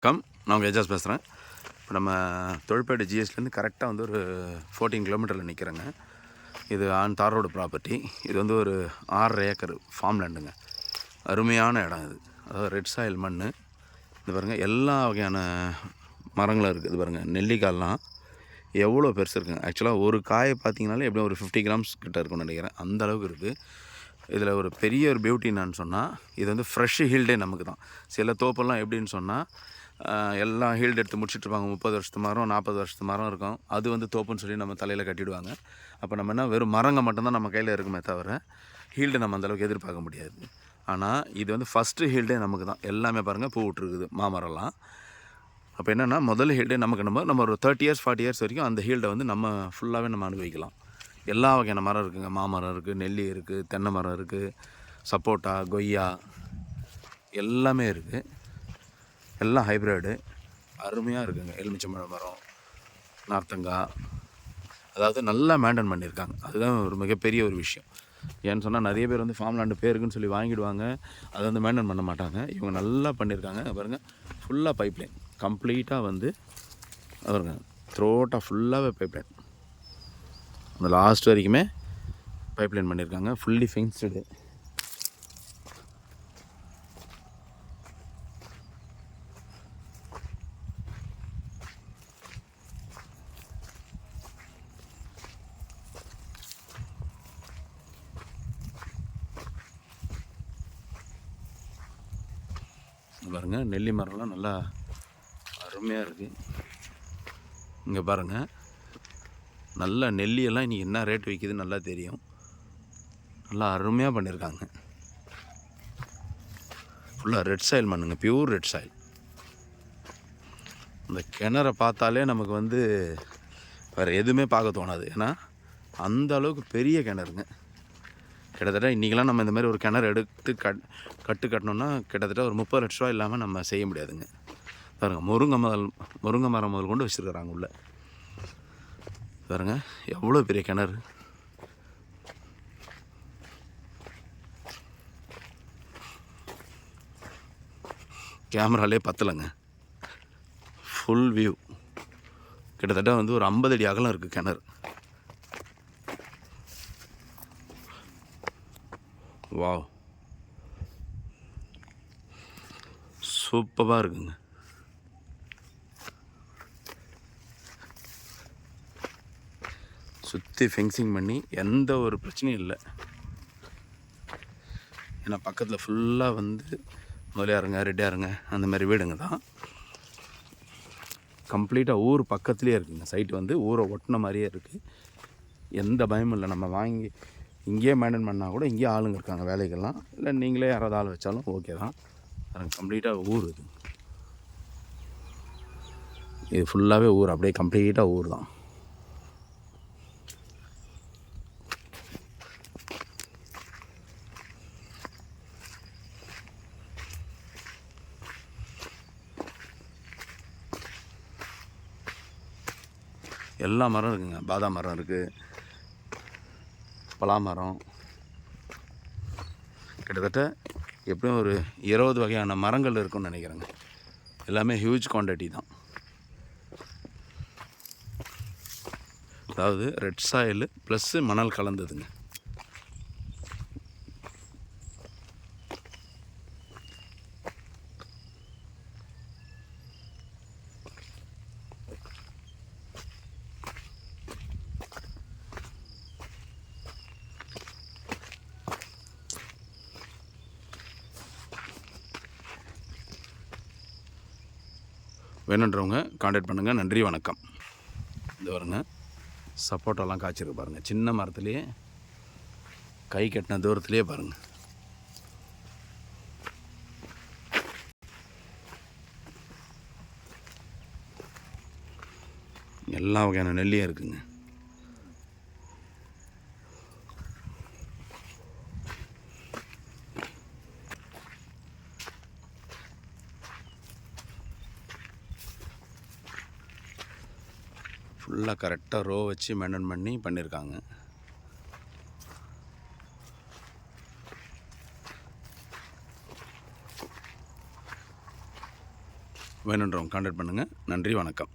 நான் உங்கள் ஏஜாஸ் பேசுகிறேன். இப்போ நம்ம தொழிற்பேட்டை ஜிஎஸ்லேருந்து கரெக்டாக வந்து ஒரு 14 கிலோமீட்டரில் நிற்கிறேங்க. இது ஆன் தார் ரோடு ப்ராப்பர்ட்டி. இது வந்து ஒரு 6.5 ஏக்கர் ஃபார்ம் லேண்டுங்க. அருமையான இடம் இது. அதாவது ரெட் சாயில் மண். இது பாருங்கள், எல்லா வகையான மரங்களும் இருக்குது. இது பாருங்கள், நெல்லிக்காயெலாம் எவ்வளோ பெருசு இருக்குங்க. ஆக்சுவலாக ஒரு காயை பார்த்தீங்கனாலே எப்படியும் ஒரு 50 கிராம்ஸ் கிட்ட இருக்கும்னு நினைக்கிறேன். அந்த அளவுக்கு இருக்குது. இதில் ஒரு பெரிய ஒரு பியூட்டி என்னான்னு சொன்னால், இது வந்து ஃப்ரெஷ் ஹீல்டே நமக்கு தான். சில தோப்பெல்லாம் எப்படின்னு சொன்னால், எல்லாம் ஹீல்டு எடுத்து முடிச்சுட்ருப்பாங்க. 30 வருஷத்து மரம், 40 வருஷத்து மரம் இருக்கும். அது வந்து தோப்புன்னு சொல்லி நம்ம தலையில் கட்டிவிடுவாங்க. அப்போ நம்ம என்ன, வெறும் மரங்க மட்டும்தான் நம்ம கையில் இருக்குமே தவிர ஹீல்டு நம்ம அந்தளவுக்கு எதிர்பார்க்க முடியாது. ஆனால் இது வந்து ஃபஸ்ட்டு ஹீல்டே நமக்கு தான். எல்லாமே பாருங்கள், பூ விட்டுருக்குது மாமரம்லாம். அப்போ என்னென்னா, முதல் ஹீல்டே நமக்கு நம்ம ஒரு 30 இயர்ஸ் 40 இயர்ஸ் வரைக்கும் அந்த ஹீல்டை வந்து நம்ம ஃபுல்லாகவே நம்ம அனுபவிக்கலாம். எல்லா வகையான மரம் இருக்குதுங்க. மாமரம் இருக்குது, நெல்லி இருக்குது, தென்னை மரம் இருக்குது, சப்போட்டா, கொய்யா எல்லாமே இருக்குது. எல்லாம் ஹைப்ரிடு அருமையாக இருக்குதுங்க. எலுமிச்சம்பழம் மரம், நார்த்தங்காய், அதாவது நல்லா மெயின்டைன் பண்ணியிருக்காங்க. அதுதான் ஒரு மிகப்பெரிய ஒரு விஷயம். ஏன்னு சொன்னால், நிறைய பேர் வந்து ஃபார்ம் லேண்டு பேருக்குன்னு சொல்லி வாங்கிடுவாங்க. அதை வந்து மெயின்டைன் பண்ண மாட்டாங்க. இவங்க நல்லா பண்ணியிருக்காங்க. பாருங்கள், ஃபுல்லாக பைப்லைன் கம்ப்ளீட்டாக வந்து பாருங்க, த்ரோட்டாக ஃபுல்லாகவே பைப்லைன். அந்த லாஸ்ட் வரைக்குமே பைப்லைன் பண்ணியிருக்காங்க. Fully fenced. பாருங்கள், நெல்லி மரம்லாம் நல்லா அருமையாக இருக்குது. இங்கே பாருங்கள், நல்லா நெல்லியெல்லாம் இன்றைக்கி என்ன ரேட் விற்கிதுன்னு நல்லா தெரியும். நல்லா அருமையாக பண்ணியிருக்காங்க. ஃபுல்லாக ரெட் சாயில் மண்ணுங்க, பியூர் ரெட் சாயில். இந்த கிணறை பார்த்தாலே நமக்கு வந்து வேறு எதுவுமே பார்க்க தோணாது. ஏன்னா அந்த அளவுக்கு பெரிய கிணறுங்க. கிட்டத்தட்ட இன்றைக்கெலாம் நம்ம இந்த மாதிரி ஒரு கிணறு எடுத்து கட்டணுன்னா கிட்டத்தட்ட ஒரு 30 லட்ச ரூபா இல்லாமல் நம்ம செய்ய முடியாதுங்க. பாருங்கள், முருங்கை மரம் முதல் கொண்டு வச்சுருக்குறாங்க உள்ளே. பாருங்கள், எவ்வளோ பெரிய கிணறு. கேமராலே பத்தலைங்க. Full view. கிட்டத்தட்ட வந்து ஒரு 50 அடி அகலம் இருக்குது கிணறு. வாவ், சூப்பராக இருக்குங்க. சுற்றி ஃபென்சிங் பண்ணி எந்த ஒரு பிரச்சனையும் இல்லை. ஏன்னா பக்கத்தில் ஃபுல்லாக வந்து முதலியாருங்க, ரெட்டியாருங்க அந்த மாதிரி வீடுங்க தான். கம்ப்ளீட்டாக ஊர் பக்கத்துலேயே இருக்குதுங்க. சைட்டு வந்து ஊரை ஒட்டின மாதிரியே இருக்குது. எந்த பயமும் இல்லை. நம்ம வாங்கி இங்கேயே மெயின்டைன் பண்ணால் கூட இங்கேயே ஆளுங்க இருக்காங்க வேலைக்கெல்லாம். இல்லை நீங்களே யாராவது ஆள் வச்சாலும் ஓகே தான். கம்ப்ளீட்டாக ஊர் இது ஃபுல்லாகவே ஊர், அப்படியே கம்ப்ளீட்டாக ஊர் தான். எல்லா மரம் இருக்குங்க. பாதாம் மரம் இருக்குது, பலாமரம், கிட்டத்தட்ட எப்படியும் ஒரு 20 வகையான மரங்கள் இருக்குன்னு நினைக்கிறேங்க. எல்லாமே ஹியூஜ் குவான்டிட்டி தான். அதாவது ரெட் சாயில் ப்ளஸ்ஸு மணல் கலந்ததுங்க. வேணுன்றவங்க கான்டாக்ட் பண்ணுங்கள். நன்றி, வணக்கம். இது வருங்க, சப்போட்டாலாம் காய்ச்சிருக்கு பாருங்கள். சின்ன மரத்துலேயே கை கட்டின தூரத்துலேயே பாருங்கள். எல்லா வகையான நெல்லியும் இருக்குங்க. ஃபுல்லாக கரெக்டாக ரோ வச்சு மெயின்டைன் பண்ணி பண்ணியிருக்காங்க. வேணுன்றவங்க கான்டாக்ட் பண்ணுங்கள். நன்றி, வணக்கம்.